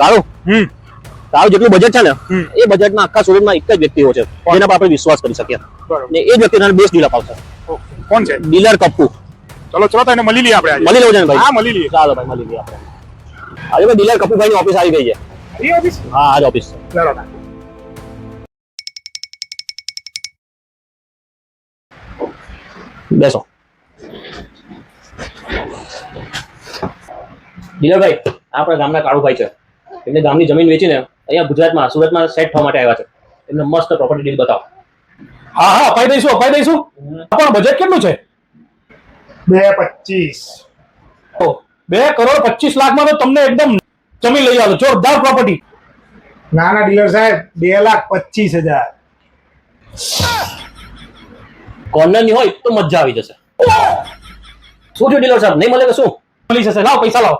તારું તારું જેટલું બજેટ છે ને એ બજેટમાં આખા સુરતમાં એક જ વ્યક્તિઓ છે જેના પર આપણે વિશ્વાસ કરી શકીએ ને એ જ વ્યક્તિને બેસ્ટ ડીલ અપાવશે. કોણ છે? ડીલર કપ્પુ. ચલો ચલો તો એને મળી લઈએ આપણે. મળી લેવું છે ને ભાઈ? હા મળી લઈએ. ચાલો ભાઈ મળી લઈએ આપણે. આજે ભાઈ ડીલર કપ્પુ ભાઈની ઓફિસ આવી ગઈ છે. એ ઓફિસ? હા આજ ઓફિસ છે. ચલો બેસો. ડીલર ભાઈ આપણા ગામના કાળુભાઈ છે. એમને ગામની જમીન વેચીને અહીંયા ગુજરાતમાં સુરતમાં સેટ થવા માટે આવ્યા છે. એમને મસ્ત પ્રોપર્ટી ડીલ બતાવો. હા હા અપાઈ દઈશું અપાઈ દઈશું. પણ બજેટ કેટલું છે? 225. 2,25,00,000 માં તો તમને એકદમ જમીન લઈ આવો, જોરદાર પ્રોપર્ટી. ના ના ડીલર સાહેબ 2,25,000. કોર્નરની હોય તો મજા આવી જશે. શું થયું ડીલર સાહેબ, નહીં મળે કે શું? મળી જશે, લાવો પૈસા લાવો.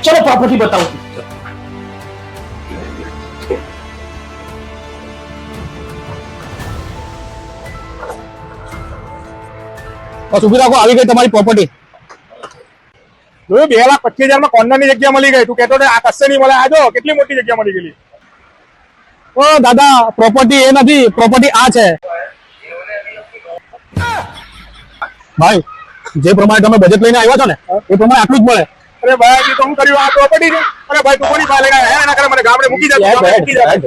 ચલો પ્રોપર્ટી બતાવો. બસ ઉભી રાખો, આવી ગઈ તમારી પ્રોપર્ટી. જોયું 2,25,000 માં કોર્નર ની જગ્યા મળી ગઈ. તું કહેતો આ કશે નહીં મળે. આજો કેટલી મોટી જગ્યા મળી ગઈ. ઓ દાદા પ્રોપર્ટી એ નથી, પ્રોપર્ટી આ છે. ભાઈ જે પ્રમાણે તમે બજેટ લઈને આવ્યા છો ને એ પ્રમાણે આટલું જ મળે. અરે ભાઈ તો હું કર્યું? આ પ્રોપર્ટી છે. અરે ભાઈ તું કોની પાસે લગાય? એના કરે મને ગામડે મૂકી જાય.